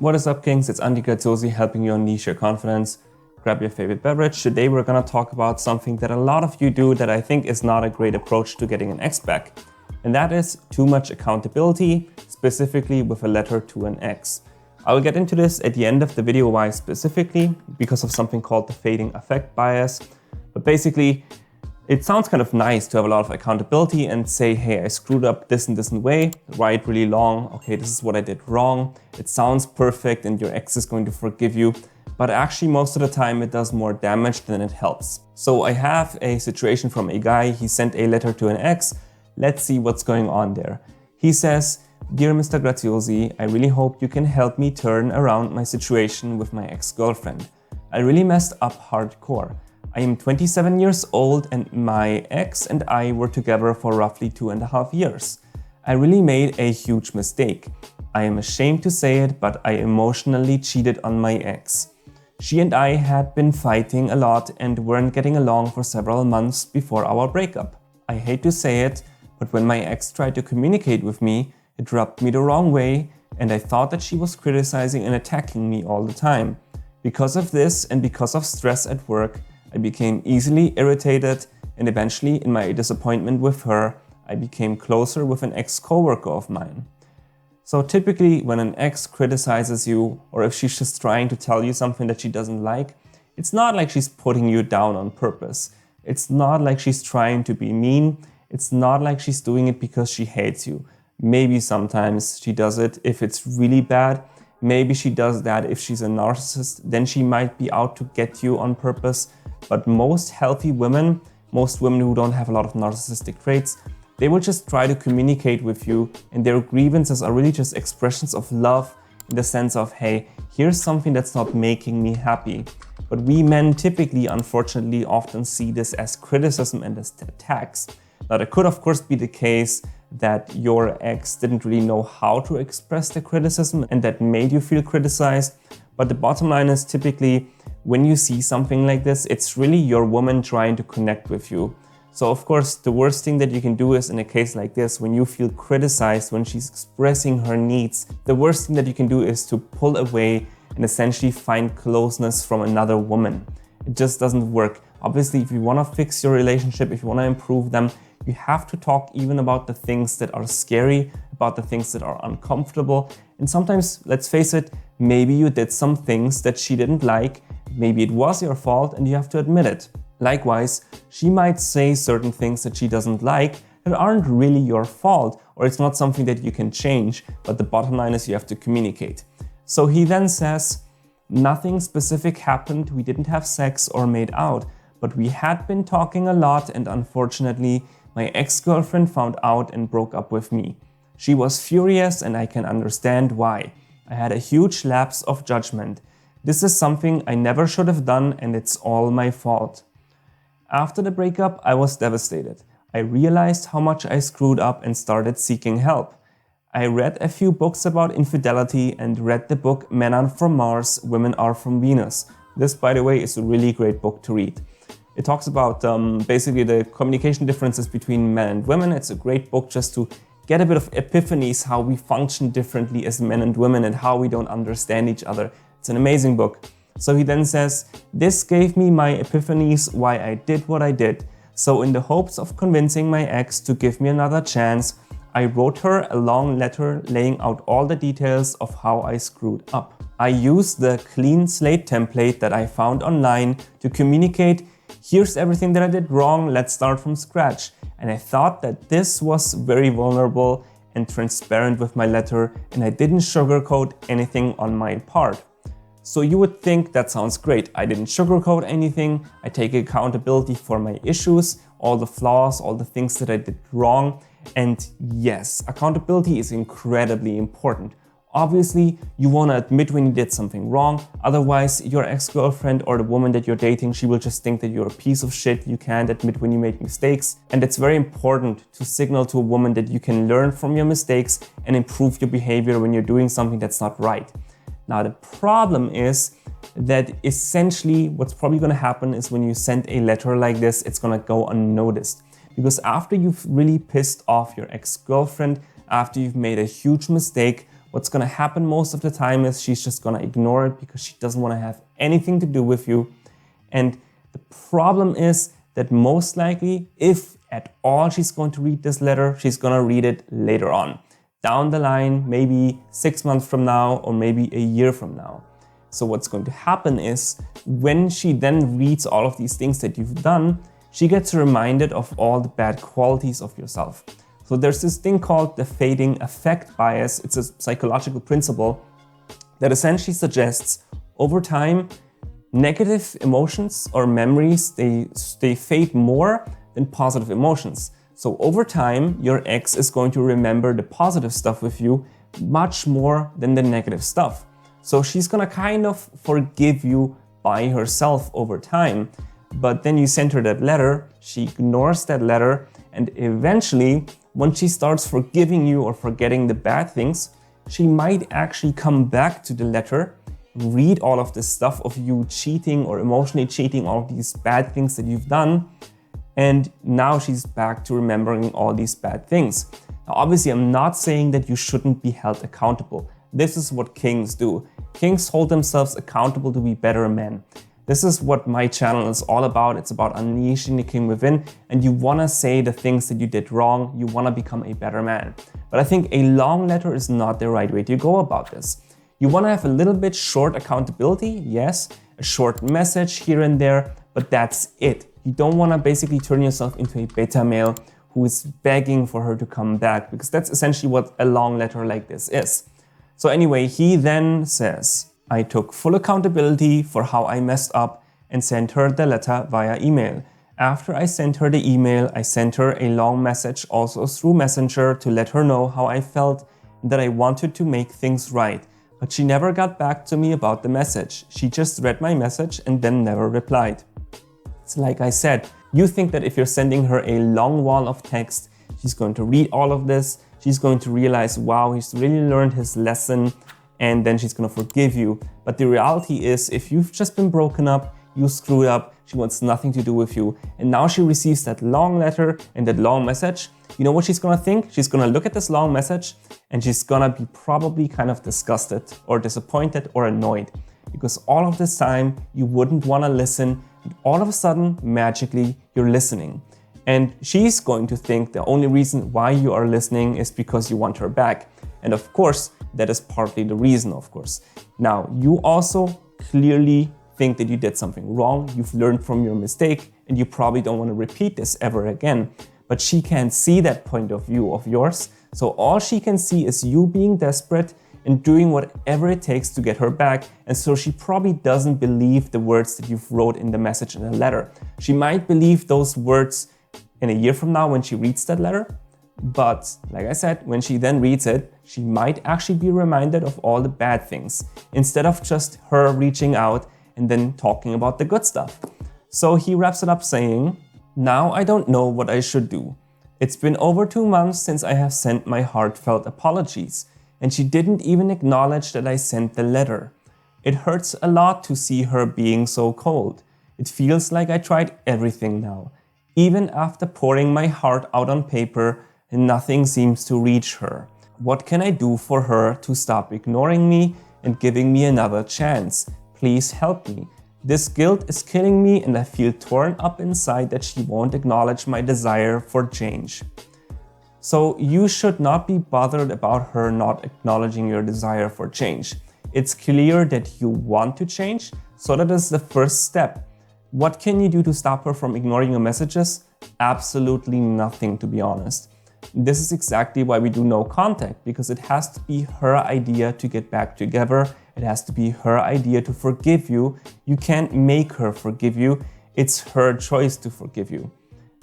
What is up, Kings? It's Andy Graziosi helping you unleash your confidence. Grab your favorite beverage. Today we're gonna talk about something that a lot of you do that I think is not a great approach to getting an ex back. And that is too much accountability, specifically with a letter to an ex. I will get into this at the end of the video why specifically, because of something called the fading affect bias. But basically, it sounds kind of nice to have a lot of accountability and say, hey, I screwed up this and this way, write really long, okay, this is what I did wrong. It sounds perfect and your ex is going to forgive you, but actually most of the time it does more damage than it helps. So I have a situation from a guy, he sent a letter to an ex. Let's see what's going on there. He says, "Dear Mr. Graziosi, I really hope you can help me turn around my situation with my ex-girlfriend. I really messed up hardcore. I am 27 years old and my ex and I were together for roughly 2.5 years. I really made a huge mistake. I am ashamed to say it, but I emotionally cheated on my ex. She and I had been fighting a lot and weren't getting along for several months before our breakup. I hate to say it, but when my ex tried to communicate with me, it rubbed me the wrong way and I thought that she was criticizing and attacking me all the time. Because of this and because of stress at work, I became easily irritated and eventually, in my disappointment with her, I became closer with an ex-coworker of mine." So typically when an ex criticizes you or if she's just trying to tell you something that she doesn't like, it's not like she's putting you down on purpose. It's not like she's trying to be mean. It's not like she's doing it because she hates you. Maybe sometimes she does it if it's really bad. Maybe she does that if she's a narcissist, then she might be out to get you on purpose. But most healthy women, most women who don't have a lot of narcissistic traits, they will just try to communicate with you and their grievances are really just expressions of love in the sense of, hey, here's something that's not making me happy. But we men typically, unfortunately, often see this as criticism and as attacks. Now, there could of course be the case that your ex didn't really know how to express the criticism and that made you feel criticized. But the bottom line is typically when you see something like this, it's really your woman trying to connect with you. So of course, the worst thing that you can do is in a case like this, when you feel criticized, when she's expressing her needs, the worst thing that you can do is to pull away and essentially find closeness from another woman. It just doesn't work. Obviously, if you want to fix your relationship, if you want to improve them, you have to talk even about the things that are scary, about the things that are uncomfortable. And sometimes, let's face it, maybe you did some things that she didn't like. Maybe it was your fault and you have to admit it. Likewise, she might say certain things that she doesn't like that aren't really your fault, or it's not something that you can change, but the bottom line is you have to communicate. So he then says, "Nothing specific happened, we didn't have sex or made out, but we had been talking a lot and unfortunately, my ex-girlfriend found out and broke up with me. She was furious and I can understand why. I had a huge lapse of judgment. This is something I never should have done and it's all my fault. After the breakup, I was devastated. I realized how much I screwed up and started seeking help. I read a few books about infidelity and read the book Men Are From Mars, Women Are From Venus. This, by the way, is a really great book to read. It talks about basically the communication differences between men and women. It's a great book just to get a bit of epiphanies, how we function differently as men and women and how we don't understand each other. It's an amazing book. So he then says, "This gave me my epiphanies why I did what I did. So in the hopes of convincing my ex to give me another chance, I wrote her a long letter laying out all the details of how I screwed up. I used the clean slate template that I found online to communicate, here's everything that I did wrong, let's start from scratch. And I thought that this was very vulnerable and transparent with my letter and I didn't sugarcoat anything on my part." So you would think that sounds great. I didn't sugarcoat anything. I take accountability for my issues, all the flaws, all the things that I did wrong. And yes, accountability is incredibly important. Obviously, you want to admit when you did something wrong. Otherwise, your ex-girlfriend or the woman that you're dating, she will just think that you're a piece of shit. You can't admit when you make mistakes. And it's very important to signal to a woman that you can learn from your mistakes and improve your behavior when you're doing something that's not right. Now, the problem is that essentially what's probably going to happen is when you send a letter like this, it's going to go unnoticed. Because after you've really pissed off your ex-girlfriend, after you've made a huge mistake, what's gonna happen most of the time is she's just gonna ignore it because she doesn't wanna have anything to do with you. And the problem is that most likely, if at all she's going to read this letter, she's gonna read it later on, down the line, maybe 6 months from now, or maybe a year from now. So what's going to happen is when she then reads all of these things that you've done, she gets reminded of all the bad qualities of yourself. So there's this thing called the fading effect bias. It's a psychological principle that essentially suggests over time, negative emotions or memories, they fade more than positive emotions. So over time, your ex is going to remember the positive stuff with you much more than the negative stuff. So she's gonna kind of forgive you by herself over time. But then you send her that letter, she ignores that letter, and eventually, when she starts forgiving you or forgetting the bad things, she might actually come back to the letter, read all of this stuff of you cheating or emotionally cheating, all of these bad things that you've done, and now she's back to remembering all these bad things. Now, obviously, I'm not saying that you shouldn't be held accountable. This is what kings do. Kings hold themselves accountable to be better men. This is what my channel is all about. It's about unleashing the king within, and you wanna say the things that you did wrong. You wanna become a better man. But I think a long letter is not the right way to go about this. You wanna have a little bit short accountability, yes, a short message here and there, but that's it. You don't wanna basically turn yourself into a beta male who is begging for her to come back, because that's essentially what a long letter like this is. So anyway, he then says, I took full accountability for how I messed up and sent her the letter via email. After I sent her the email, I sent her a long message also through Messenger to let her know how I felt and that I wanted to make things right. But she never got back to me about the message. She just read my message and then never replied. It's like I said, you think that if you're sending her a long wall of text, she's going to read all of this, she's going to realize, wow, he's really learned his lesson, and then she's gonna forgive you. But the reality is, if you've just been broken up, you screwed up, she wants nothing to do with you, and now she receives that long letter and that long message, you know what she's gonna think? She's gonna look at this long message and she's gonna be probably kind of disgusted or disappointed or annoyed, because all of this time you wouldn't wanna listen, and all of a sudden, magically, you're listening. And she's going to think the only reason why you are listening is because you want her back. And of course, that is partly the reason, of course. Now, you also clearly think that you did something wrong, you've learned from your mistake, and you probably don't want to repeat this ever again. But she can't see that point of view of yours, so all she can see is you being desperate and doing whatever it takes to get her back, and so she probably doesn't believe the words that you've wrote in the message in the letter. She might believe those words in a year from now when she reads that letter, but like I said, when she then reads it, she might actually be reminded of all the bad things, instead of just her reaching out and then talking about the good stuff. So he wraps it up saying, now I don't know what I should do. It's been over 2 months since I have sent my heartfelt apologies, and she didn't even acknowledge that I sent the letter. It hurts a lot to see her being so cold. It feels like I tried everything now. Even after pouring my heart out on paper, nothing seems to reach her. What can I do for her to stop ignoring me and giving me another chance? Please help me. This guilt is killing me and I feel torn up inside that she won't acknowledge my desire for change. So you should not be bothered about her not acknowledging your desire for change. It's clear that you want to change, so that is the first step. What can you do to stop her from ignoring your messages? Absolutely nothing, to be honest. This is exactly why we do no contact, because it has to be her idea to get back together. It has to be her idea to forgive you. You can't make her forgive you. It's her choice to forgive you.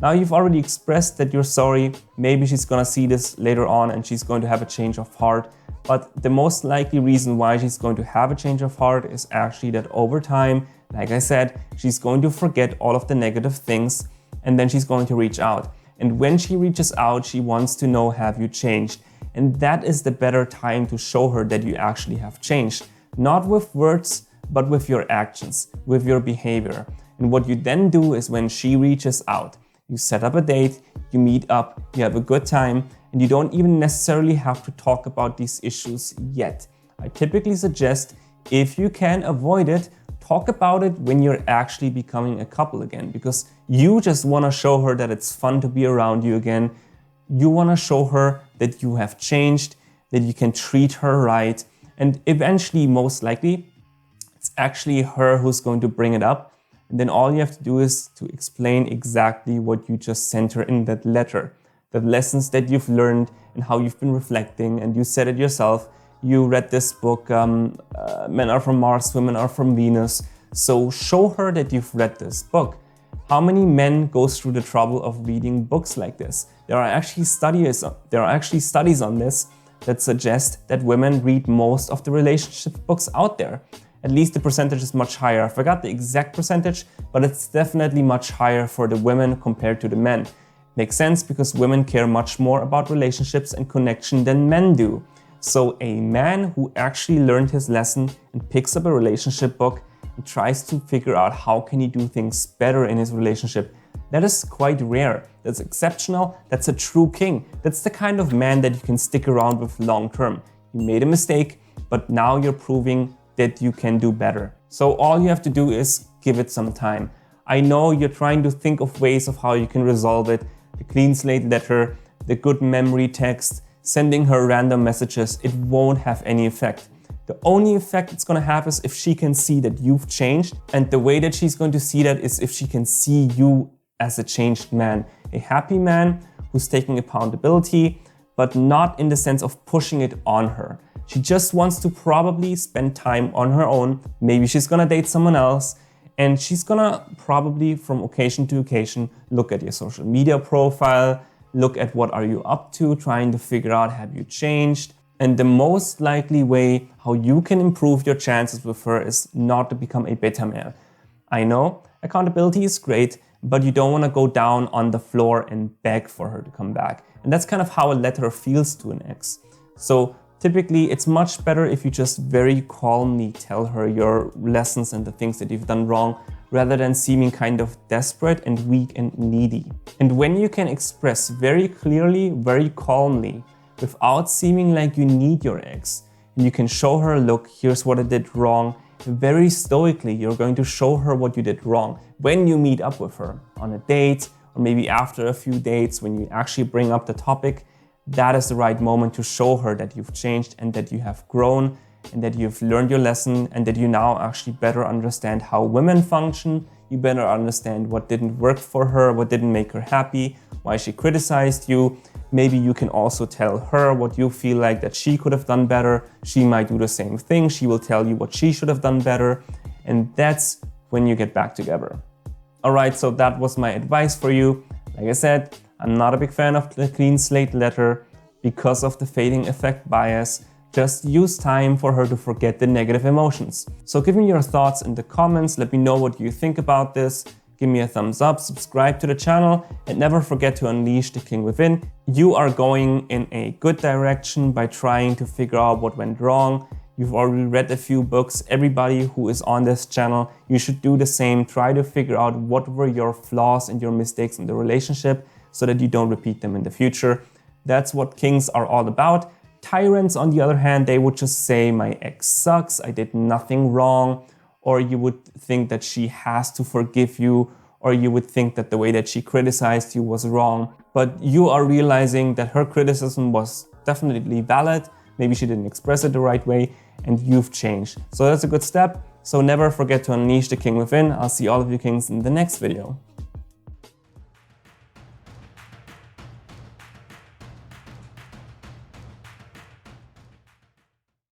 Now you've already expressed that you're sorry. Maybe she's gonna see this later on and she's going to have a change of heart. But the most likely reason why she's going to have a change of heart is actually that over time, like I said, she's going to forget all of the negative things and then she's going to reach out. And when she reaches out, she wants to know, have you changed? And that is the better time to show her that you actually have changed. Not with words, but with your actions, with your behavior. And what you then do is when she reaches out, you set up a date, you meet up, you have a good time, and you don't even necessarily have to talk about these issues yet. I typically suggest, if you can avoid it, talk about it when you're actually becoming a couple again, because you just want to show her that it's fun to be around you again. You want to show her that you have changed, that you can treat her right, and eventually, most likely, it's actually her who's going to bring it up. And then all you have to do is to explain exactly what you just sent her in that letter, the lessons that you've learned and how you've been reflecting. And you said it yourself. You read this book, Men Are From Mars, Women Are From Venus. So show her that you've read this book. How many men go through the trouble of reading books like this? There are actually studies on this that suggest that women read most of the relationship books out there. At least the percentage is much higher. I forgot the exact percentage, but it's definitely much higher for the women compared to the men. Makes sense, because women care much more about relationships and connection than men do. So a man who actually learned his lesson and picks up a relationship book and tries to figure out how can he do things better in his relationship, that is quite rare. That's exceptional. That's a true king. That's the kind of man that you can stick around with long term. You made a mistake, but now you're proving that you can do better. So all you have to do is give it some time. I know you're trying to think of ways of how you can resolve it. The clean slate letter, the good memory text, sending her random messages, it won't have any effect. The only effect it's gonna have is if she can see that you've changed. And the way that she's going to see that is if she can see you as a changed man. A happy man who's taking accountability, but not in the sense of pushing it on her. She just wants to probably spend time on her own. Maybe she's gonna date someone else, and she's gonna probably, from occasion to occasion, look at your social media profile, look at what are you up to, trying to figure out, have you changed? And the most likely way how you can improve your chances with her is not to become a beta male. I know accountability is great, but you don't want to go down on the floor and beg for her to come back. And that's kind of how a letter feels to an ex. So typically, it's much better if you just very calmly tell her your lessons and the things that you've done wrong, rather than seeming kind of desperate and weak and needy. And when you can express very clearly, very calmly, without seeming like you need your ex, and you can show her, look, here's what I did wrong. Very stoically, you're going to show her what you did wrong when you meet up with her on a date, or maybe after a few dates when you actually bring up the topic. That is the right moment to show her that you've changed and that you have grown and that you've learned your lesson and that you now actually better understand how women function. You better understand what didn't work for her, what didn't make her happy, why she criticized you. Maybe you can also tell her what you feel like that she could have done better. She might do the same thing. She will tell you what she should have done better. And that's when you get back together. All right, so that was my advice for you. Like I said, I'm not a big fan of the clean slate letter because of the fading effect bias. Just use time for her to forget the negative emotions. So give me your thoughts in the comments. Let me know what you think about this. Give me a thumbs up, subscribe to the channel, and never forget to unleash the king within. You are going in a good direction by trying to figure out what went wrong. You've already read a few books. Everybody who is on this channel, you should do the same. Try to figure out what were your flaws and your mistakes in the relationship so that you don't repeat them in the future. That's what kings are all about. Tyrants, on the other hand, they would just say, my ex sucks, I did nothing wrong. Or you would think that she has to forgive you, or you would think that the way that she criticized you was wrong. But you are realizing that her criticism was definitely valid. Maybe she didn't express it the right way, and you've changed. So that's a good step. So never forget to unleash the king within. I'll see all of you kings in the next video.